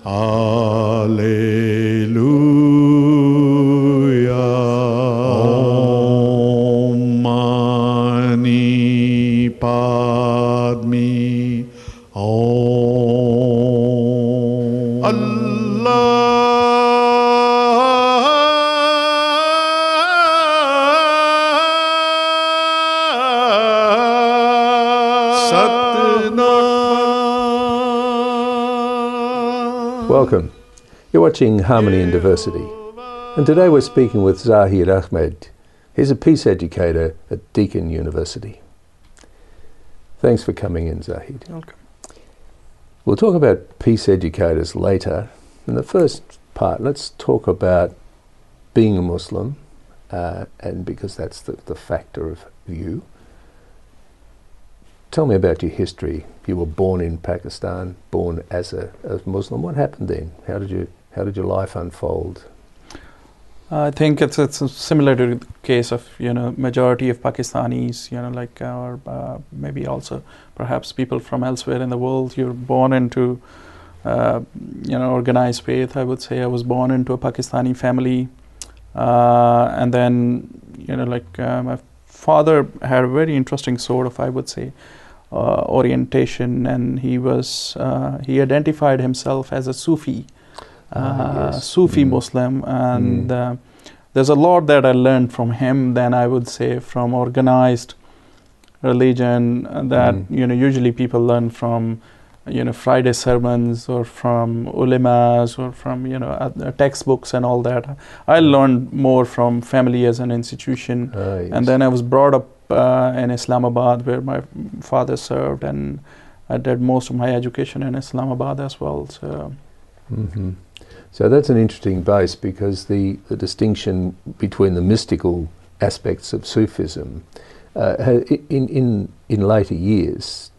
Alleluia. Om Mani Padme Om. Allah Satnam. Welcome. You're watching Harmony in Diversity. And today we're speaking with Zahid Ahmed. He's a Peace Educator at Deakin University. Thanks for coming in, Zahid. Welcome. We'll talk about Peace Educators later. In the first part, let's talk about being a Muslim, and because that's the factor of you. Tell me about your history. You were born in Pakistan, born as a Muslim. What happened then? How did your life unfold? I think it's similar to the case of majority of Pakistanis, or maybe also perhaps people from elsewhere in the world. You're born into organized faith. I would say I was born into a Pakistani family, and then my father had a very interesting sort of, I would say, orientation, and he identified himself as a Sufi. Yes. Sufi Muslim, and there's a lot that I learned from him than I would say from organized religion that usually people learn from Friday sermons or from ulemas or from textbooks and all that. I learned more from family as an institution, Yes. and then I was brought up in Islamabad where my father served, and I did most of my education in Islamabad as well. So. So that's an interesting base, because the distinction between the mystical aspects of Sufism in later years,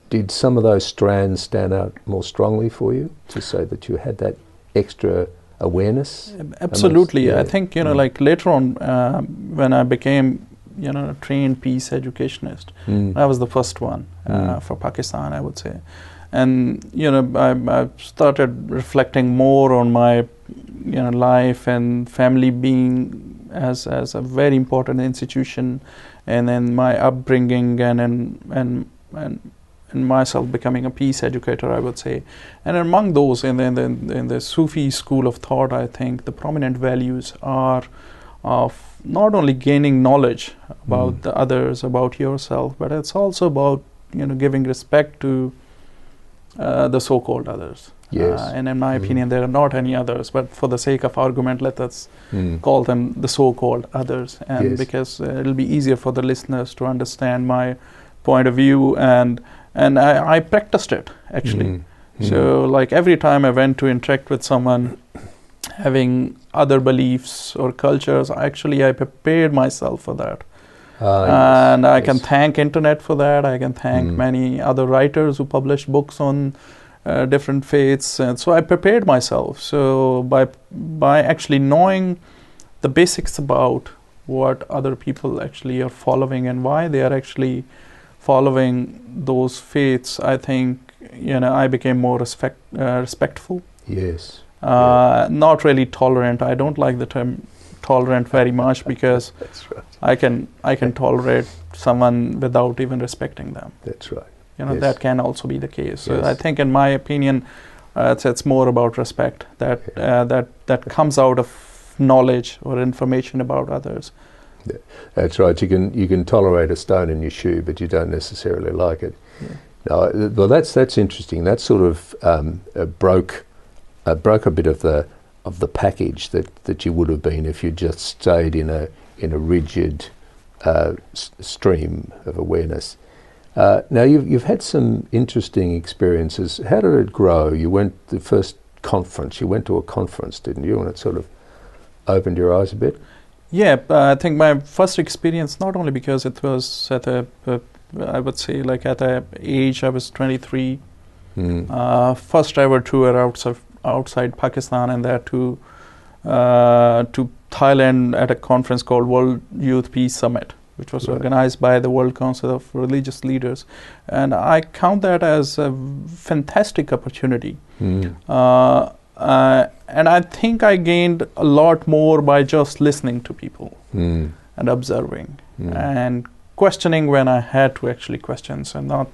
did some of those strands stand out more strongly for you to say that you had that extra awareness? Absolutely. I think later on when I became a trained peace educationist, I was the first one for Pakistan, I would say. And I started reflecting more on my life and family being as a very important institution, and then my upbringing and myself becoming a peace educator, I would say. And among those in the Sufi school of thought, I think the prominent values are of not only gaining knowledge about the others, about yourself, but it's also about giving respect to the so-called others. Yes. And in my opinion, there are not any others, but for the sake of argument, let us call them the so-called others, and because it'll be easier for the listeners to understand my point of view, and I practiced it actually. So like every time I went to interact with someone having other beliefs or cultures, I prepared myself for that. And I can thank internet for that. I can thank many other writers who published books on different faiths, and so I prepared myself. So by actually knowing the basics about what other people actually are following and why they are actually following those faiths, I think I became more respectful. Yes. Not really tolerant. I don't like the term tolerant very much, because That's right. I can tolerate someone without even respecting them. That's right. That can also be the case. So I think, in my opinion, it's more about respect that comes out of knowledge or information about others. Yeah, that's right. You can tolerate a stone in your shoe, but you don't necessarily like it. No, well, that's interesting. That sort of broke a bit of the package that you would have been if you just stayed in a rigid stream of awareness. Now you've had some interesting experiences. How did it grow? You went the first conference. You went to a conference, didn't you? And it sort of opened your eyes a bit. Yeah, I think my first experience, not only because it was at I would say like at a age I was 23. First ever tour outside Pakistan, and that to Thailand at a conference called World Youth Peace Summit, which was organized by the World Council of Religious Leaders. And I count that as a fantastic opportunity. and I think I gained a lot more by just listening to people and observing and questioning when I had to actually question, so not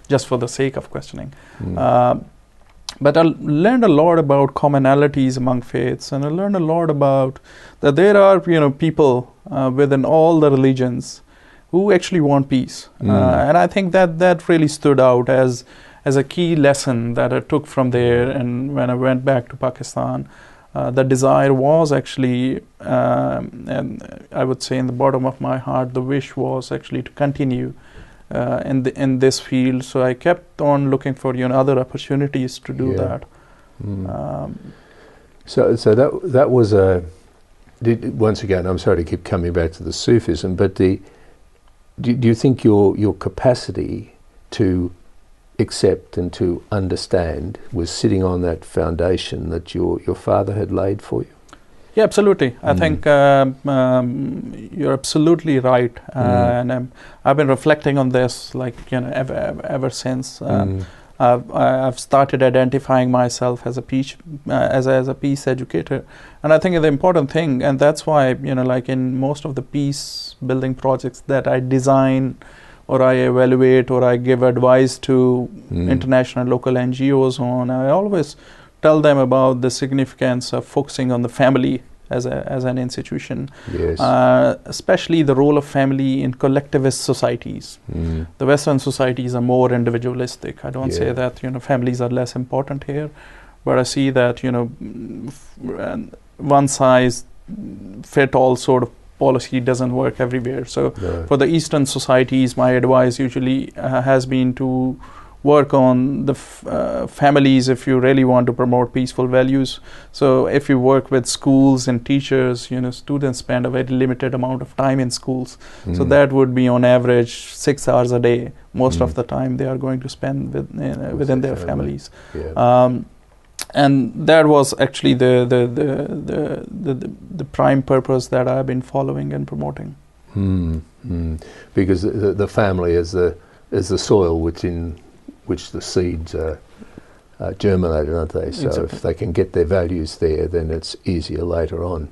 just for the sake of questioning. But I learned a lot about commonalities among faiths, and I learned a lot about that there are, people within all the religions who actually want peace. And I think that really stood out as a key lesson that I took from there. And when I went back to Pakistan, the desire was actually, and I would say in the bottom of my heart, the wish was actually to continue in this field. So I kept on looking for other opportunities to do that. So that was once again, I'm sorry to keep coming back to the Sufism, but do you think your capacity to accept and to understand was sitting on that foundation that your father had laid for you? Yeah, absolutely. I think you're absolutely right, and I've been reflecting on this ever since. I've started identifying myself as a peace educator, and I think the important thing, and that's why in most of the peace building projects that I design, or I evaluate, or I give advice to international local NGOs on, I always tell them about the significance of focusing on the family as an institution, especially the role of family in collectivist societies. The Western societies are more individualistic. I don't say that families are less important here, but I see that one size fit all sort of policy doesn't work everywhere. So for the Eastern societies, my advice usually has been to work on the families if you really want to promote peaceful values. So if you work with schools and teachers, students spend a very limited amount of time in schools. So that would be on average 6 hours a day. Most of the time they are going to spend within their families. And that was actually the prime purpose that I've been following and promoting. Because the family is the soil which the seeds germinated, aren't they? So Exactly. if they can get their values there, then it's easier later on.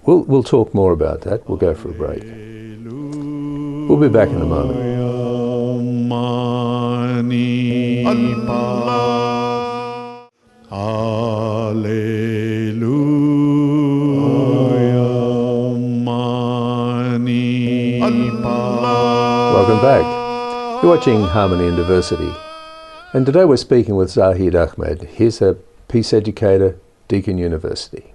We'll talk more about that. We'll go for a break. We'll be back in a moment. Welcome back. You're watching Harmony and Diversity, and today we're speaking with Zahid Ahmed. He's a Peace Educator, Deakin University.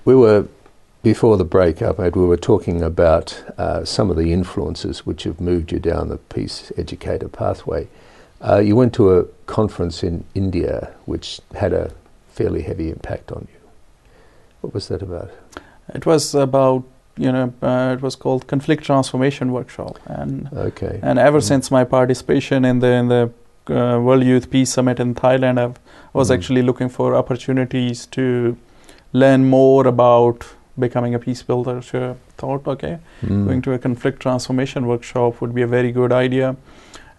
Before the break, Ahmed, we were talking about some of the influences which have moved you down the Peace Educator pathway. You went to a conference in India which had a fairly heavy impact on you. What was that about? It was about it was called Conflict Transformation Workshop, and ever since my participation in the World Youth Peace Summit in Thailand, I was actually looking for opportunities to learn more about becoming a peace builder. So I thought, going to a Conflict Transformation Workshop would be a very good idea.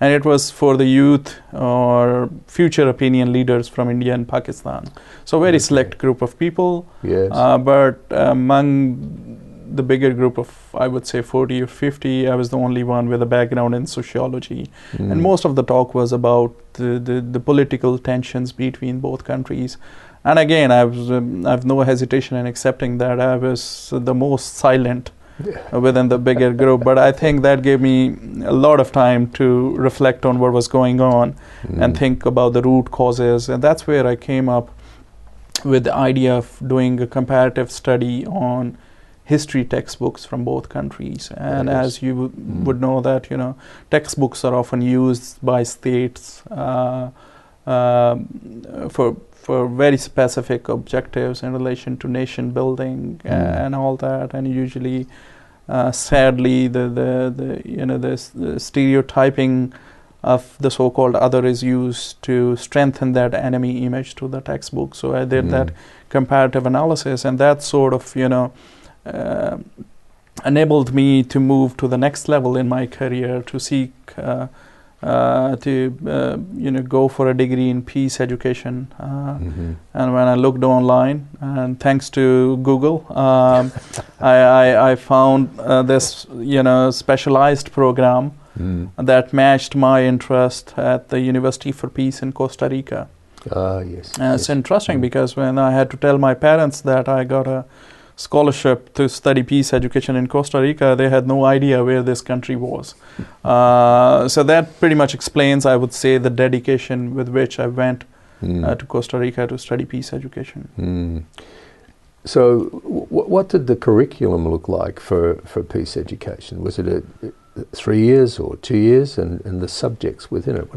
And it was for the youth or future opinion leaders from India and Pakistan. So very select group of people, but among the bigger group of, I would say 40 or 50, I was the only one with a background in sociology. And most of the talk was about the political tensions between both countries. And again, I have no hesitation in accepting that I was the most silent within the bigger group, but I think that gave me a lot of time to reflect on what was going on and think about the root causes. And that's where I came up with the idea of doing a comparative study on history textbooks from both countries. And as you would know that, textbooks are often used by states for very specific objectives in relation to nation building and all that. And usually, sadly, the stereotyping of the so-called other is used to strengthen that enemy image to the textbook. So I did that comparative analysis, and that sort of, enabled me to move to the next level in my career, to seek go for a degree in peace education. And when I looked online, and thanks to Google, I found this specialized program that matched my interest at the University for Peace in Costa Rica. Yes. It's interesting because when I had to tell my parents that I got a scholarship to study peace education in Costa Rica, they had no idea where this country was. So that pretty much explains, I would say, the dedication with which I went to Costa Rica to study peace education. So what did the curriculum look like for peace education? Was it 3 years or 2 years, and the subjects within it?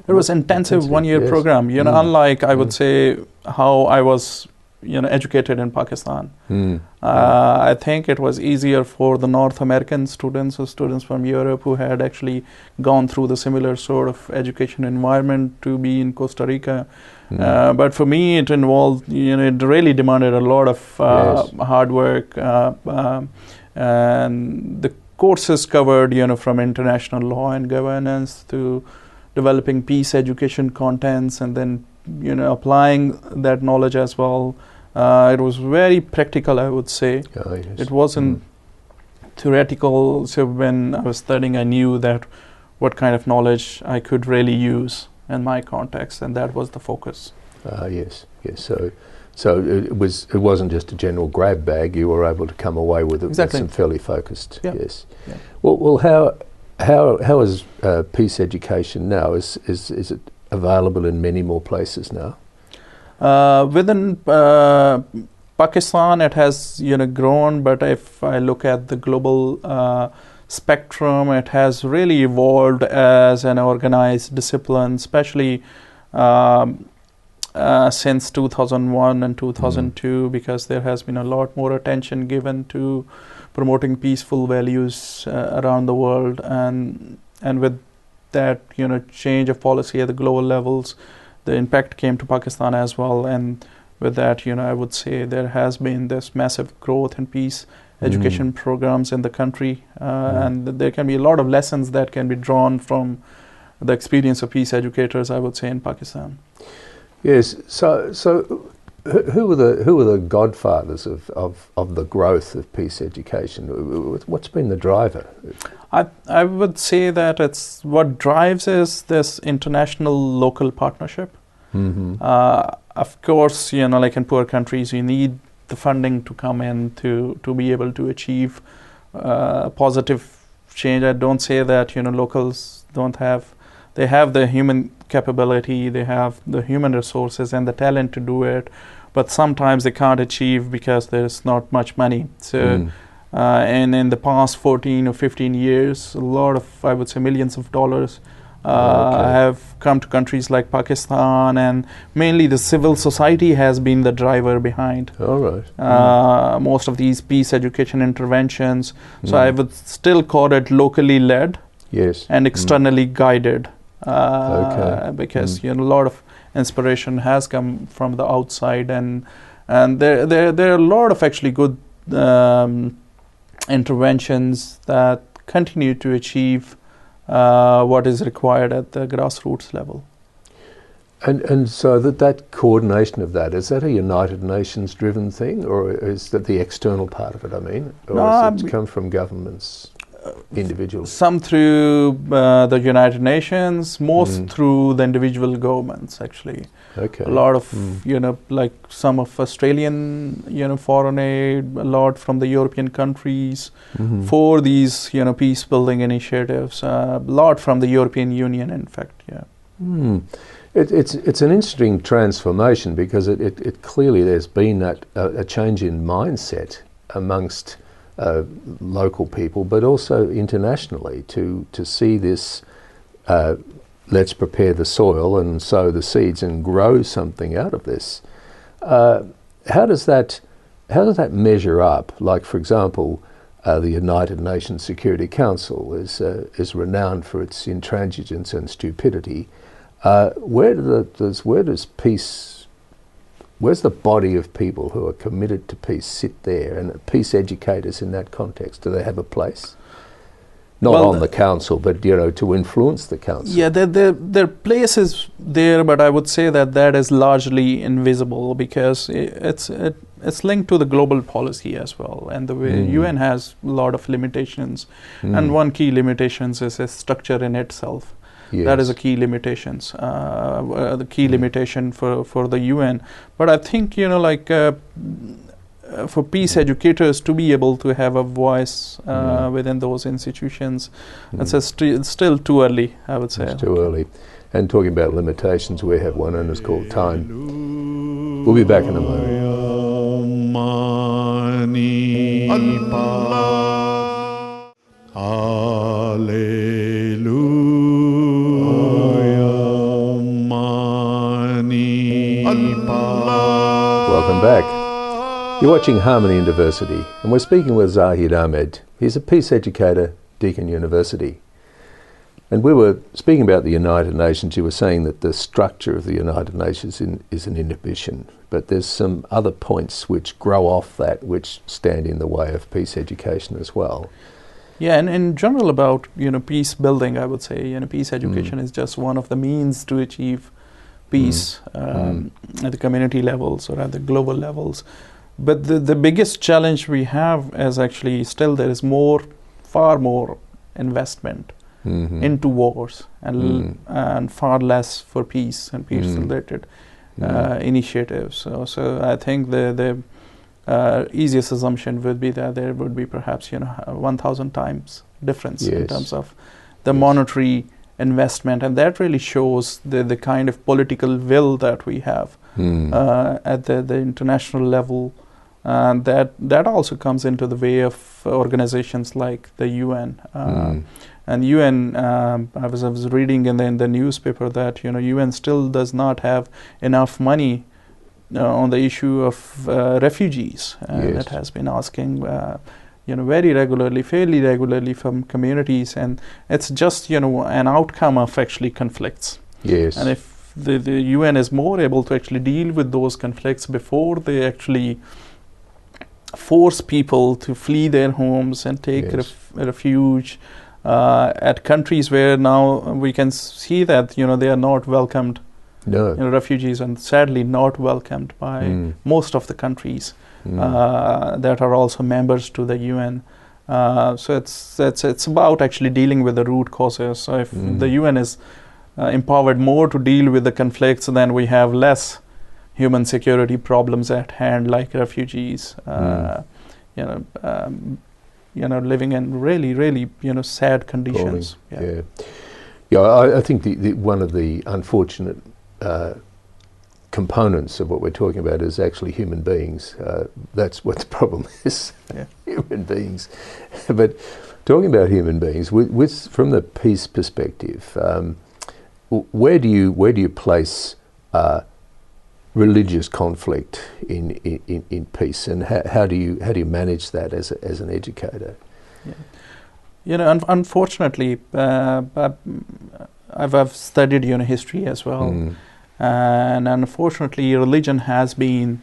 It was intensive 1-year program. Unlike I would say how I was educated in Pakistan. I think it was easier for the North American students or students from Europe who had actually gone through the similar sort of education environment to be in Costa Rica. But for me, it involved, it really demanded a lot of hard work. And the courses covered, from international law and governance to developing peace education contents, and then applying that knowledge as well. It was very practical, I would say. It wasn't theoretical. So when I was studying, I knew that what kind of knowledge I could really use in my context, and that was the focus. Yes. So it wasn't just a general grab bag. You were able to come away with it with some fairly focused. Yeah. Yes. Yeah. Well, how is peace education now? Is it available in many more places now? Within Pakistan, it has grown, but if I look at the global spectrum, it has really evolved as an organized discipline, especially since 2001 and 2002, because there has been a lot more attention given to promoting peaceful values around the world, and with that change of policy at the global levels, the impact came to Pakistan as well. And with that, I would say there has been this massive growth in peace education programs in the country, and there can be a lot of lessons that can be drawn from the experience of peace educators, I would say, in Pakistan. Yes. So who were the godfathers of the growth of peace education? What's been the driver? I would say that it's what drives is this international local partnership. Of course, like in poor countries, you need the funding to come in to be able to achieve positive change. I don't say that locals don't have. They have the human capability, they have the human resources and the talent to do it, but sometimes they can't achieve because there's not much money. So and in the past 14 or 15 years, a lot of, I would say, millions of dollars have come to countries like Pakistan, and mainly the civil society has been the driver behind most of these peace education interventions. So I would still call it locally led and externally guided, because a lot of inspiration has come from the outside, and there are a lot of actually good interventions that continue to achieve what is required at the grassroots level. And so that coordination of that, is that a United Nations driven thing, or is that the external part of it, I mean? Or does it come from governments, individuals? Some through the United Nations, most through the individual governments, actually. A lot of, like some of Australian, foreign aid, a lot from the European countries for these, peace building initiatives, a lot from the European Union, in fact, It's an interesting transformation, because it clearly there's been a change in mindset amongst local people, but also internationally, to see this let's prepare the soil and sow the seeds and grow something out of this. How does that measure up? Like, for example, the United Nations Security Council is renowned for its intransigence and stupidity. Where's the body of people who are committed to peace sit there, and peace educators in that context? Do they have a place? Not on the council, but to influence the council. Yeah, their place is there, but I would say that is largely invisible because it's linked to the global policy as well, and the way UN has a lot of limitations, and one key limitations is its structure in itself. Yes. That is a key limitations, the key limitation for the UN. But I think for peace educators to be able to have a voice within those institutions, it's still too early, I would say. It's too early. And talking about limitations, we have one, and it's called time. We'll be back in a moment. Welcome back. You're watching Harmony University, and we're speaking with Zahid Ahmed. He's a peace educator, Deakin University. And we were speaking about the United Nations. You were saying that the structure of the United Nations is an inhibition, but there's some other points which grow off that, which stand in the way of peace education as well. Yeah, and in general about peace building, I would say peace education is just one of the means to achieve peace at the community levels or at the global levels. But the biggest challenge we have is actually still there is far more investment into wars and far less for peace and peace-related initiatives. So I think the easiest assumption would be that there would be perhaps 1,000 times difference in terms of the monetary investment, and that really shows the kind of political will that we have at the international level. And that also comes into the way of organizations like the UN. And UN, I was reading in the newspaper that UN still does not have enough money on the issue of refugees. It has been asking very regularly, fairly regularly from communities, and it's just an outcome of actually conflicts. Yes. And if the UN is more able to actually deal with those conflicts before they actually force people to flee their homes and take refuge at countries where now we can see that they are not welcomed. No. Refugees are sadly not welcomed by most of the countries that are also members to the UN. So it's about actually dealing with the root causes. So if the UN is empowered more to deal with the conflicts, then we have less human security problems at hand, like refugees, living in really sad conditions. I think one of the unfortunate components of what we're talking about is actually human beings. That's what the problem is, human beings. But talking about human beings, from the peace perspective, where do you place religious conflict in peace, and how do you manage that as an educator? Unfortunately, I've studied history as well, and unfortunately, religion has been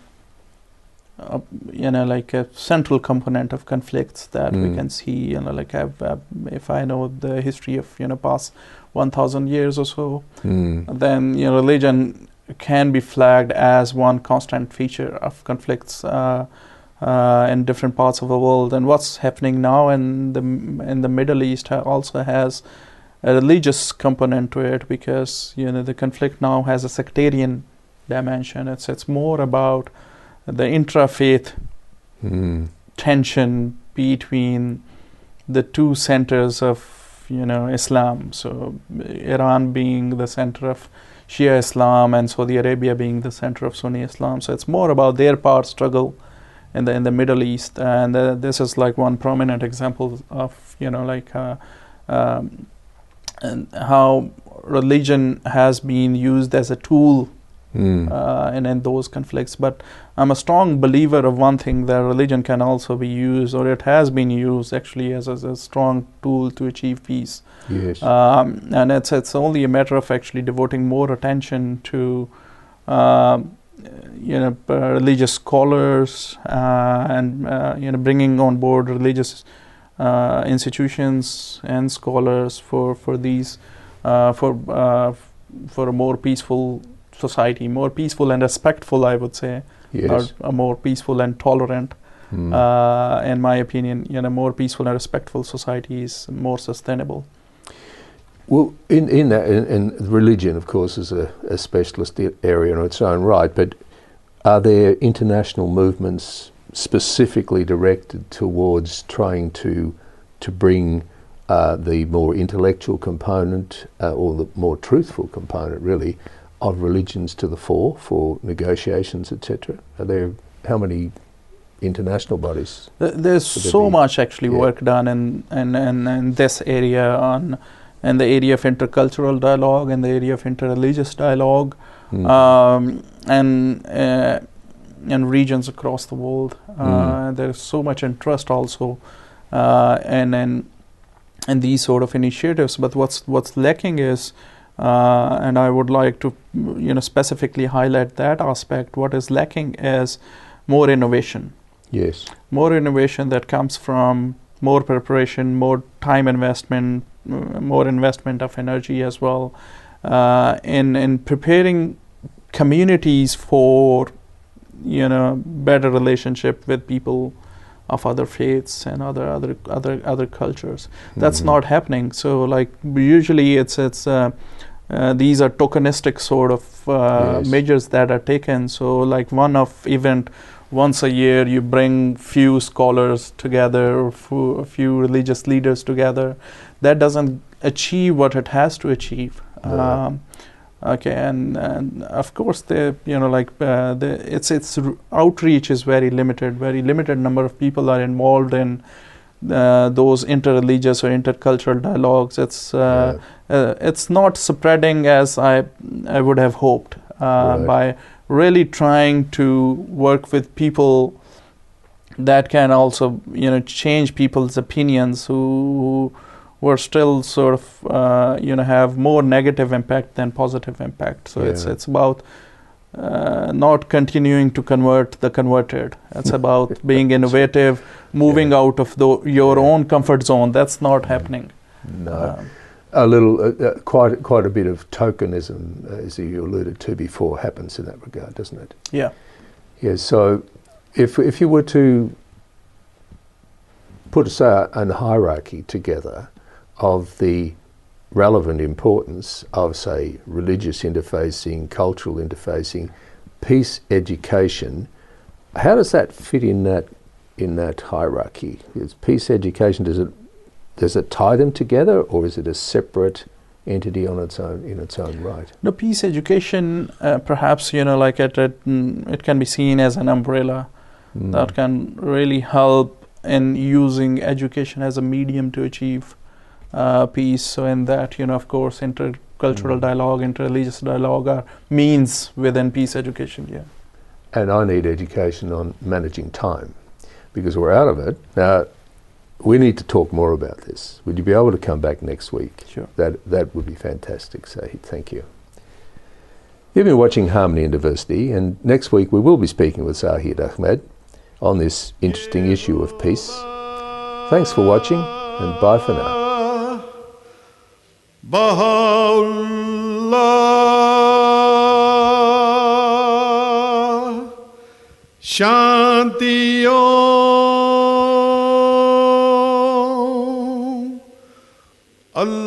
like a central component of conflicts that we can see. If I know the history of past 1,000 years or so, then religion can be flagged as one constant feature of conflicts in different parts of the world. And what's happening now in the Middle East also has a religious component to it, because the conflict now has a sectarian dimension. It's more about the intra-faith tension between the two centers of Islam. So Iran being the center of Shia Islam and Saudi Arabia being the center of Sunni Islam. So it's more about their power struggle in the Middle East, and this is like one prominent example of and how religion has been used as a tool in those conflicts. But I'm a strong believer of one thing, that religion can also be used, or it has been used actually as a strong tool to achieve peace. Yes. And it's only a matter of actually devoting more attention to religious scholars and bringing on board religious institutions and scholars for these for a more peaceful society, more peaceful and respectful, I would say, Yes. or a more peaceful and tolerant. In my opinion, more peaceful and respectful society is more sustainable. Well, in that, and religion, of course, is a specialist area in its own right, but are there international movements specifically directed towards trying to bring the more intellectual component or the more truthful component, really, of religions to the fore for negotiations, etc.? Are there, how many international bodies? There's so much actually work done in this area, in the area of intercultural dialogue and the area of interreligious dialogue, and regions across the world. There's so much interest also in these sort of initiatives. But what's lacking is, and I would like to specifically highlight that aspect. What is lacking is more innovation. Yes. More innovation that comes from more preparation, more time investment, more investment of energy as well, in preparing communities for better relationship with people of other faiths and other cultures. That's not happening. So like usually it's these are tokenistic sort of measures that are taken. So like one-off event once a year, you bring few scholars together, or a few religious leaders together. That doesn't achieve what it has to achieve. Okay, and of course its outreach is very limited. Very limited number of people are involved in those interreligious or intercultural dialogues. It's not spreading as I would have hoped by really trying to work with people that can also change people's opinions who were still sort of have more negative impact than positive impact. So it's about not continuing to convert the converted. It's about being innovative, moving out of your own comfort zone. That's not happening. No. A little, quite a bit of tokenism, as you alluded to before, happens in that regard, doesn't it? Yeah. Yeah. So, if you were to put a hierarchy together of the relevant importance of, say, religious interfacing, cultural interfacing, peace education, how does that fit in that hierarchy? Is peace education, does it tie them together, or is it a separate entity on its own in its own right? No, peace education, perhaps like it can be seen as an umbrella that can really help in using education as a medium to achieve peace. So in that, of course, intercultural dialogue, interreligious dialogue are means within peace education. Yeah. And I need education on managing time, because we're out of it now. We need to talk more about this. Would you be able to come back next week? Sure. That would be fantastic, Zahid. Thank you. You've been watching Harmony in Diversity, and next week we will be speaking with Zahid Ahmed on this interesting issue of peace. Thanks for watching, and bye for now. Baha'u'llah, Shanti Om. Allah